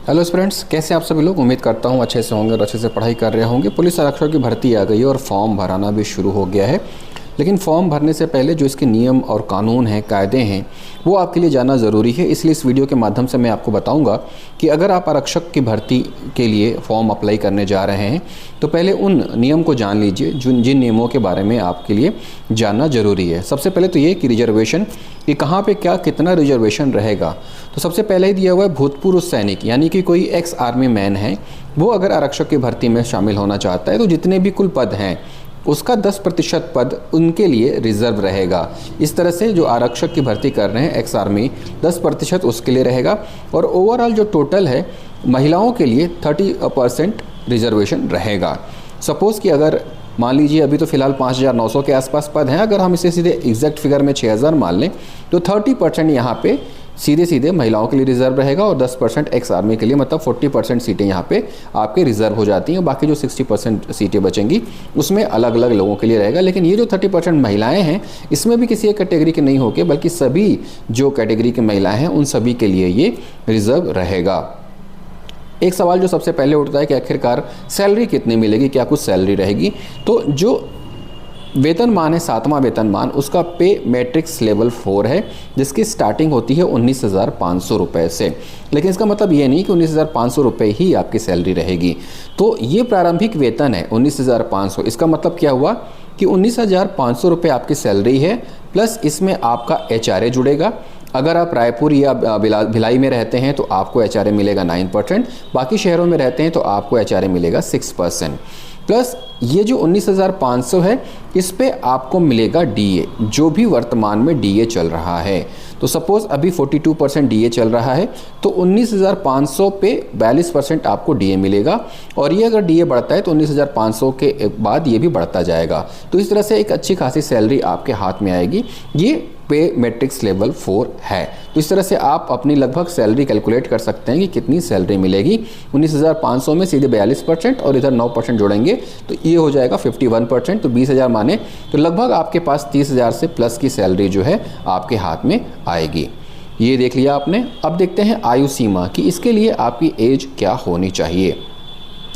Hello friends, कैसे आप सभी लोग। उम्मीद करता हूँ अच्छे से होंगे और अच्छे से पढ़ाई कर रहे होंगे। पुलिस आरक्षक की भर्ती आ गई है और फॉर्म भराना भी शुरू हो गया है। लेकिन फॉर्म भरने से पहले जो इसके नियम और कानून हैं, कायदे हैं, वो आपके लिए जानना ज़रूरी है। इसलिए इस वीडियो के माध्यम से मैं आपको बताऊंगा कि अगर आप आरक्षक की भर्ती के लिए फॉर्म अप्लाई करने जा रहे हैं तो पहले उन नियम को जान लीजिए जिन नियमों के बारे में आपके लिए जानना ज़रूरी है। सबसे पहले तो ये कि रिजर्वेशन, कि कहाँ पे क्या कितना रिजर्वेशन रहेगा। तो सबसे पहले ही दिया हुआ है भूतपूर्व सैनिक, यानी कि कोई एक्स आर्मी मैन है, वो अगर आरक्षक की भर्ती में शामिल होना चाहता है तो जितने भी कुल पद हैं उसका 10% पद उनके लिए रिजर्व रहेगा। इस तरह से जो आरक्षक की भर्ती कर रहे हैं एक्स आर्मी, 10% उसके लिए रहेगा। और ओवरऑल जो टोटल है महिलाओं के लिए 30% रिजर्वेशन रहेगा। सपोज़ कि अगर मान लीजिए अभी तो फिलहाल 5,900 के आसपास पद हैं, अगर हम इसे सीधे एग्जैक्ट फिगर में 6,000 मान लें तो 30% यहाँ पे सीधे महिलाओं के लिए रिजर्व रहेगा और 10% एक्स आर्मी के लिए, मतलब 40% सीटें यहाँ पे आपके रिजर्व हो जाती हैं। बाकी जो 60% सीटें बचेंगी उसमें अलग अलग लोगों के लिए रहेगा। लेकिन ये जो 30% महिलाएं हैं इसमें भी किसी एक कैटेगरी के नहीं होके, बल्कि सभी जो कैटेगरी की महिलाएं हैं उन सभी के लिए ये रिजर्व रहेगा। एक सवाल जो सबसे पहले उठता है कि आखिरकार सैलरी कितनी मिलेगी, क्या कुछ सैलरी रहेगी। तो जो वेतनमान है 7वां वेतनमान, उसका पे मैट्रिक्स लेवल 4 है, जिसकी स्टार्टिंग होती है 19,500 रुपये से। लेकिन इसका मतलब ये नहीं कि 19,500 रुपये ही आपकी सैलरी रहेगी। तो ये प्रारंभिक वेतन है 19,500। इसका मतलब क्या हुआ कि 19,500 रुपये आपकी सैलरी है, प्लस इसमें आपका HRA जुड़ेगा। अगर आप रायपुर या भिलाई में रहते हैं तो आपको HRA मिलेगा 9%, बाकी शहरों में रहते हैं तो आपको HRA मिलेगा 6%। प्लस ये जो 19,500 है इस पे आपको मिलेगा DA, जो भी वर्तमान में DA चल रहा है। तो सपोज़ अभी 42% DA चल रहा है तो 19,500 पे 42% आपको DA मिलेगा। और ये अगर DA बढ़ता है तो 19,500 के बाद ये भी बढ़ता जाएगा। तो इस तरह से एक अच्छी खासी सैलरी आपके हाथ में आएगी। ये पे मैट्रिक्स लेवल 4 है। तो इस तरह से आप अपनी लगभग सैलरी कैलकुलेट कर सकते हैं कि कितनी सैलरी मिलेगी। 19,500 में सीधे 42% और इधर 9% जोड़ेंगे तो ये हो जाएगा 51%। तो 20,000 माने तो लगभग आपके पास 30,000 से प्लस की सैलरी जो है आपके हाथ में आएगी। ये देख लिया आपने। अब देखते हैं आयु सीमा कि इसके लिए आपकी एज क्या होनी चाहिए।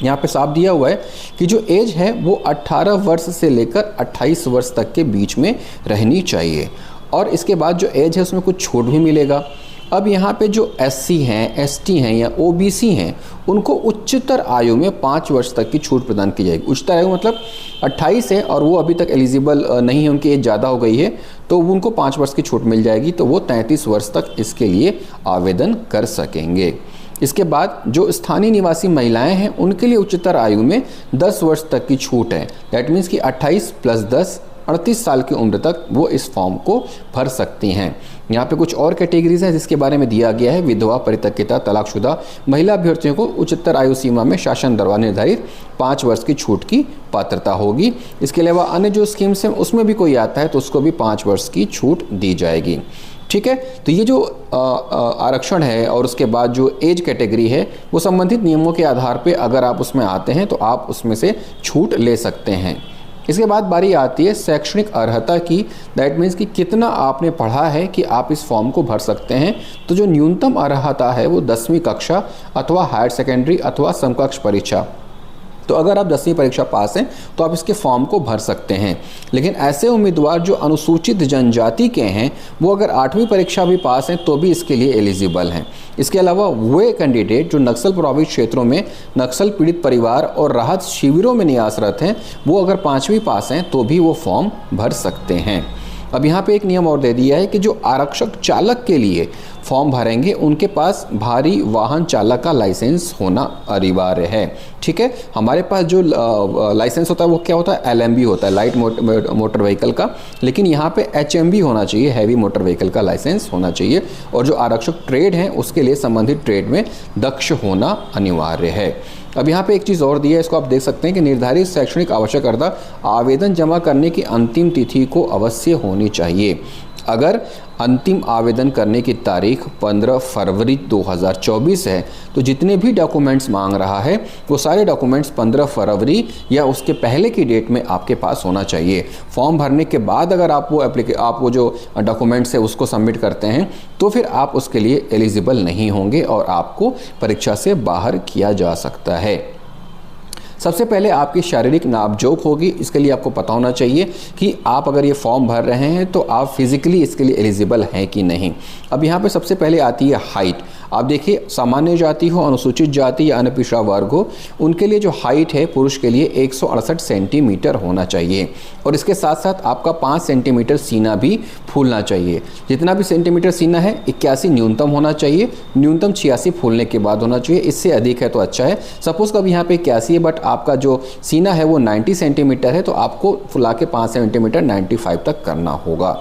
यहाँ पे साफ दिया हुआ है कि जो एज है वो 18 वर्ष से लेकर 28 वर्ष तक के बीच में रहनी चाहिए। और इसके बाद जो एज है उसमें कुछ छूट भी मिलेगा। अब यहाँ पे जो SC हैं, ST हैं या OBC हैं उनको उच्चतर आयु में 5 वर्ष तक की छूट प्रदान की जाएगी। उच्चतर आयु मतलब 28 है और वो अभी तक एलिजिबल नहीं है, उनकी एज ज़्यादा हो गई है तो उनको 5 वर्ष की छूट मिल जाएगी। तो वो 33 वर्ष तक इसके लिए आवेदन कर सकेंगे। इसके बाद जो स्थानीय निवासी महिलाएं हैं उनके लिए उच्चतर आयु में 10 वर्ष तक की छूट है। दैट मीन्स कि 28 + 10 38 साल की उम्र तक वो इस फॉर्म को भर सकती हैं। यहाँ पे कुछ और कैटेगरीज हैं जिसके बारे में दिया गया है। विधवा, परित्यक्ता, तलाकशुदा महिला अभ्यर्थियों को उच्चतर आयु सीमा में शासन द्वारा निर्धारित 5 वर्ष की छूट की पात्रता होगी। इसके अलावा अन्य जो स्कीम्स हैं उसमें भी कोई आता है तो उसको भी 5 वर्ष की छूट दी जाएगी। ठीक है। तो ये जो आरक्षण है और उसके बाद जो एज कैटेगरी है वो संबंधित नियमों के आधार पे अगर आप उसमें आते हैं तो आप उसमें से छूट ले सकते हैं। इसके बाद बारी आती है शैक्षणिक अर्हता की। दैट मीन्स कि कितना आपने पढ़ा है कि आप इस फॉर्म को भर सकते हैं। तो जो न्यूनतम अर्हता है वो 10वीं कक्षा अथवा हायर सेकेंडरी अथवा समकक्ष परीक्षा। तो अगर आप 10वीं परीक्षा पास हैं तो आप इसके फॉर्म को भर सकते हैं। लेकिन ऐसे उम्मीदवार जो अनुसूचित जनजाति के हैं वो अगर 8वीं परीक्षा भी पास हैं तो भी इसके लिए एलिजिबल हैं। इसके अलावा वे कैंडिडेट जो नक्सल प्रभावित क्षेत्रों में नक्सल पीड़ित परिवार और राहत शिविरों में नियासरत हैं वो अगर 5वीं पास हैं तो भी वो फॉर्म भर सकते हैं। अब यहाँ पे एक नियम और दे दिया है कि जो आरक्षक चालक के लिए फॉर्म भरेंगे उनके पास भारी वाहन चालक का लाइसेंस होना अनिवार्य है। ठीक है। हमारे पास जो लाइसेंस होता है वो क्या होता है, LMB होता है, लाइट मोटर व्हीकल का। लेकिन यहाँ पे HMV होना चाहिए, हैवी मोटर व्हीकल का लाइसेंस होना चाहिए। और जो आरक्षक ट्रेड हैं उसके लिए संबंधित ट्रेड में दक्ष होना अनिवार्य है। अब यहाँ पे एक चीज़ और दी है, इसको आप देख सकते हैं कि निर्धारित शैक्षणिक आवश्यकता आवेदन जमा करने की अंतिम तिथि को अवश्य होनी चाहिए। अगर अंतिम आवेदन करने की तारीख 15 फरवरी 2024 है तो जितने भी डॉक्यूमेंट्स मांग रहा है वो सारे डॉक्यूमेंट्स 15 फरवरी या उसके पहले की डेट में आपके पास होना चाहिए। फॉर्म भरने के बाद अगर आप वो जो डॉक्यूमेंट्स है उसको सबमिट करते हैं तो फिर आप उसके लिए एलिजिबल नहीं होंगे और आपको परीक्षा से बाहर किया जा सकता है। सबसे पहले आपकी शारीरिक नापजोख होगी। इसके लिए आपको पता होना चाहिए कि आप अगर ये फॉर्म भर रहे हैं तो आप फिजिकली इसके लिए एलिजिबल हैं कि नहीं। अब यहाँ पे सबसे पहले आती है हाइट। आप देखिए, सामान्य जाति हो, अनुसूचित जाति या अन्य पिछड़ा वर्ग हो, उनके लिए जो हाइट है पुरुष के लिए 168 सेंटीमीटर होना चाहिए और इसके साथ साथ आपका 5 सेंटीमीटर सीना भी फूलना चाहिए। जितना भी सेंटीमीटर सीना है 81 न्यूनतम होना चाहिए, न्यूनतम 86 फूलने के बाद होना चाहिए। इससे अधिक है तो अच्छा है। सपोज कभी यहाँ पे 81 है बट आपका जो सीना है वो 90 सेंटीमीटर है तो आपको फुला के 5 सेंटीमीटर 95 तक करना होगा।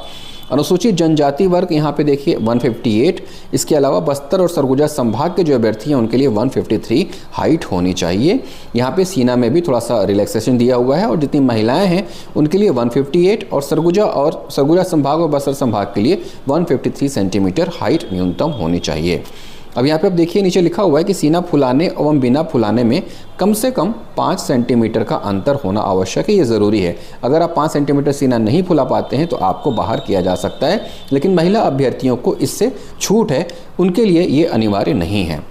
अनुसूचित जनजाति वर्ग यहाँ पे देखिए 158। इसके अलावा बस्तर और सरगुजा संभाग के जो अभ्यर्थी हैं उनके लिए 153 हाइट होनी चाहिए। यहाँ पे सीना में भी थोड़ा सा रिलैक्सेशन दिया हुआ है और जितनी महिलाएं हैं उनके लिए 158 और सरगुजा संभाग और बस्तर संभाग के लिए 153 सेंटीमीटर हाइट न्यूनतम होनी चाहिए। अब यहाँ पे आप देखिए नीचे लिखा हुआ है कि सीना फुलाने एवं बिना फुलाने में कम से कम 5 सेंटीमीटर का अंतर होना आवश्यक है। ये ज़रूरी है। अगर आप 5 सेंटीमीटर सीना नहीं फुला पाते हैं तो आपको बाहर किया जा सकता है, लेकिन महिला अभ्यर्थियों को इससे छूट है, उनके लिए ये अनिवार्य नहीं है।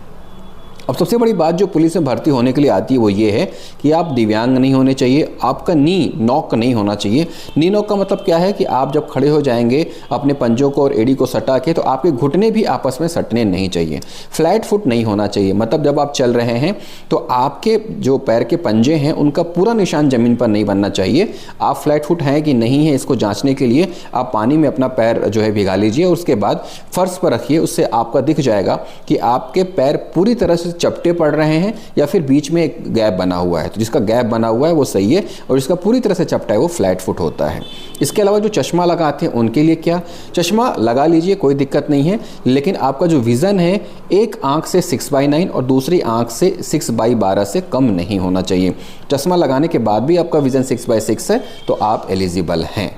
अब सबसे बड़ी बात जो पुलिस में भर्ती होने के लिए आती है वो ये है कि आप दिव्यांग नहीं होने चाहिए, आपका नी नॉक नहीं होना चाहिए। नी नॉक का मतलब क्या है कि आप जब खड़े हो जाएंगे अपने पंजों को और एड़ी को सटा के तो आपके घुटने भी आपस में सटने नहीं चाहिए। फ्लैट फुट नहीं होना चाहिए, मतलब जब आप चल रहे हैं तो आपके जो पैर के पंजे हैं उनका पूरा निशान ज़मीन पर नहीं बनना चाहिए। आप फ्लैट फुट हैं कि नहीं है इसको जाँचने के लिए आप पानी में अपना पैर जो है भिगा लीजिए और उसके बाद फर्श पर रखिए। उससे आपका दिख जाएगा कि आपके पैर पूरी तरह से चपटे पड़ रहे हैं या फिर बीच में एक गैप बना हुआ है। तो जिसका गैप बना हुआ है वो सही है और जिसका पूरी तरह से चपटा है वो फ्लैट फुट होता है। इसके अलावा जो चश्मा लगाते हैं उनके लिए क्या, चश्मा लगा लीजिए, कोई दिक्कत नहीं है, लेकिन आपका जो विज़न है एक आंख से 6/9 और दूसरी आंख से 6/12 से कम नहीं होना चाहिए। चश्मा लगाने के बाद भी आपका विज़न 6/6 है तो आप एलिजिबल हैं।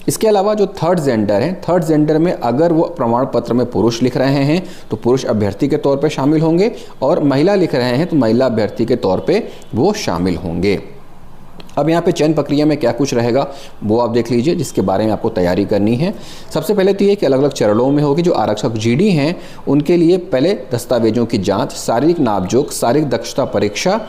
इसके अलावा जो थर्ड जेंडर है, थर्ड जेंडर में अगर वो प्रमाण पत्र में पुरुष लिख रहे हैं तो पुरुष अभ्यर्थी के तौर पे शामिल होंगे और महिला लिख रहे हैं तो महिला अभ्यर्थी के तौर पे वो शामिल होंगे। अब यहाँ पे चयन प्रक्रिया में क्या कुछ रहेगा वो आप देख लीजिए, जिसके बारे में आपको तैयारी करनी है। सबसे पहले तो ये कि अलग अलग चरणों में होगी। जो आरक्षक जीडी हैं उनके लिए पहले दस्तावेजों की जाँच, शारीरिक नापजोख, शारीरिक दक्षता परीक्षा,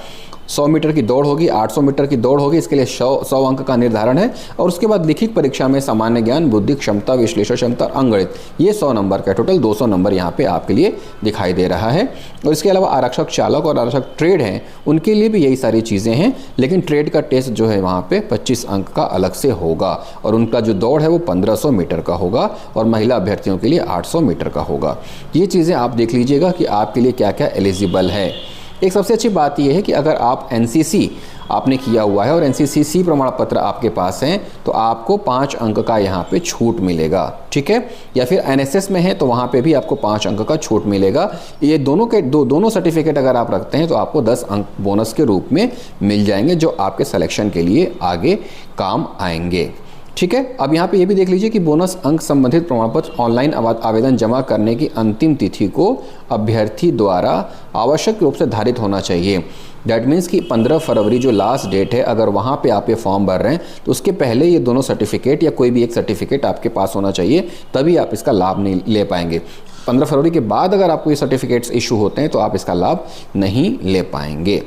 100 मीटर की दौड़ होगी, 800 मीटर की दौड़ होगी, इसके लिए 100 अंक का निर्धारण है और उसके बाद लिखित परीक्षा में सामान्य ज्ञान, बुद्धि क्षमता, विश्लेषण क्षमता, अंकगणित, ये 100 नंबर का टोटल 200 नंबर यहाँ पे आपके लिए दिखाई दे रहा है। और इसके अलावा आरक्षक चालक और आरक्षक ट्रेड हैं उनके लिए भी यही सारी चीज़ें हैं, लेकिन ट्रेड का टेस्ट जो है वहाँ पे 25 अंक का अलग से होगा और उनका जो दौड़ है वो 1500 मीटर का होगा और महिला अभ्यर्थियों के लिए 800 मीटर का होगा। ये चीज़ें आप देख लीजिएगा कि आपके लिए क्या क्या एलिजिबल है। एक सबसे अच्छी बात यह है कि अगर आप एनसीसी आपने किया हुआ है और एनसीसी प्रमाण पत्र आपके पास हैं तो आपको 5 अंक का यहाँ पे छूट मिलेगा, ठीक है। या फिर एनएसएस में है तो वहाँ पे भी आपको 5 अंक का छूट मिलेगा। ये दोनों सर्टिफिकेट अगर आप रखते हैं तो आपको 10 अंक बोनस के रूप में मिल जाएंगे जो आपके सिलेक्शन के लिए आगे काम आएंगे, ठीक है। अब यहाँ पे ये भी देख लीजिए कि बोनस अंक संबंधित प्रमाण पत्र ऑनलाइन आवेदन जमा करने की अंतिम तिथि को अभ्यर्थी द्वारा आवश्यक रूप से धारित होना चाहिए। दैट मीन्स कि 15 फरवरी जो लास्ट डेट है, अगर वहाँ पे आप ये फॉर्म भर रहे हैं तो उसके पहले ये दोनों सर्टिफिकेट या कोई भी एक सर्टिफिकेट आपके पास होना चाहिए, तभी आप इसका लाभ नहीं ले पाएंगे। 15 फरवरी के बाद अगर आपको ये सर्टिफिकेट्स इशू होते हैं तो आप इसका लाभ नहीं ले पाएंगे।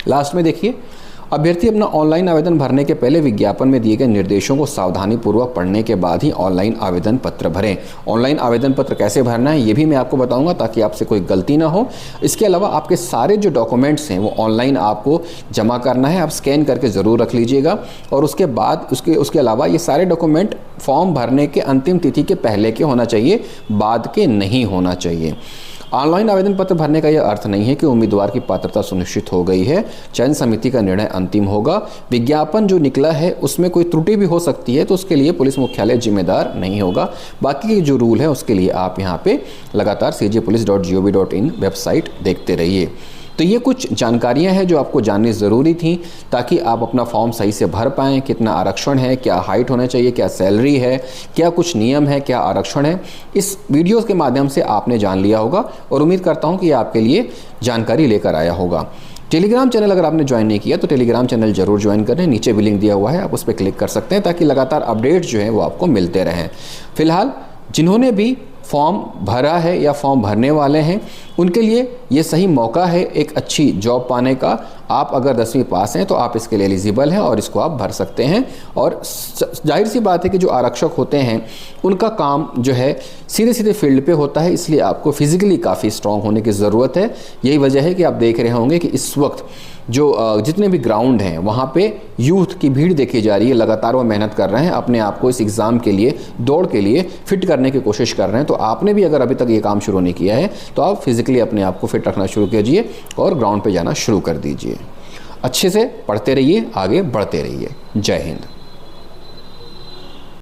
लास्ट में देखिए, अभ्यर्थी अपना ऑनलाइन आवेदन भरने के पहले विज्ञापन में दिए गए निर्देशों को सावधानीपूर्वक पढ़ने के बाद ही ऑनलाइन आवेदन पत्र भरें। ऑनलाइन आवेदन पत्र कैसे भरना है ये भी मैं आपको बताऊंगा ताकि आपसे कोई गलती ना हो। इसके अलावा आपके सारे जो डॉक्यूमेंट्स हैं वो ऑनलाइन आपको जमा करना है, आप स्कैन करके ज़रूर रख लीजिएगा और उसके बाद उसके अलावा ये सारे डॉक्यूमेंट फॉर्म भरने के अंतिम तिथि के पहले के होना चाहिए, बाद के नहीं होना चाहिए। ऑनलाइन आवेदन पत्र भरने का यह अर्थ नहीं है कि उम्मीदवार की पात्रता सुनिश्चित हो गई है। चयन समिति का निर्णय अंतिम होगा। विज्ञापन जो निकला है उसमें कोई त्रुटि भी हो सकती है तो उसके लिए पुलिस मुख्यालय जिम्मेदार नहीं होगा। बाकी के जो रूल है उसके लिए आप यहाँ पे लगातार cjpolice.gov.in वेबसाइट देखते रहिए। तो ये कुछ जानकारियां हैं जो आपको जाननी ज़रूरी थी ताकि आप अपना फॉर्म सही से भर पाएँ। कितना आरक्षण है, क्या हाइट होना चाहिए, क्या सैलरी है, क्या कुछ नियम है, क्या आरक्षण है, इस वीडियो के माध्यम से आपने जान लिया होगा और उम्मीद करता हूँ कि ये आपके लिए जानकारी लेकर आया होगा। टेलीग्राम चैनल अगर आपने ज्वाइन नहीं किया तो टेलीग्राम चैनल जरूर ज्वाइन करें, नीचे भी लिंक दिया हुआ है, आप उस पर क्लिक कर सकते हैं ताकि लगातार अपडेट्स जो हैं वो आपको मिलते रहें। फिलहाल जिन्होंने भी फॉर्म भरा है या फॉर्म भरने वाले हैं उनके लिए ये सही मौका है एक अच्छी जॉब पाने का। आप अगर 10वीं पास हैं तो आप इसके लिए एलिजिबल हैं और इसको आप भर सकते हैं। और जाहिर सी बात है कि जो आरक्षक होते हैं उनका काम जो है सीधे सीधे फील्ड पे होता है, इसलिए आपको फिजिकली काफ़ी स्ट्रांग होने की ज़रूरत है। यही वजह है कि आप देख रहे होंगे कि इस वक्त जो जितने भी ग्राउंड हैं वहाँ पे यूथ की भीड़ देखी जा रही है। लगातार वो मेहनत कर रहे हैं, अपने आप को इस एग्ज़ाम के लिए, दौड़ के लिए फिट करने की कोशिश कर रहे हैं। तो आपने भी अगर अभी तक ये काम शुरू नहीं किया है तो आप फिज़िकली अपने आप को फिट रखना शुरू कीजिए और ग्राउंड पे जाना शुरू कर दीजिए। अच्छे से पढ़ते रहिए, आगे बढ़ते रहिए। जय हिंद।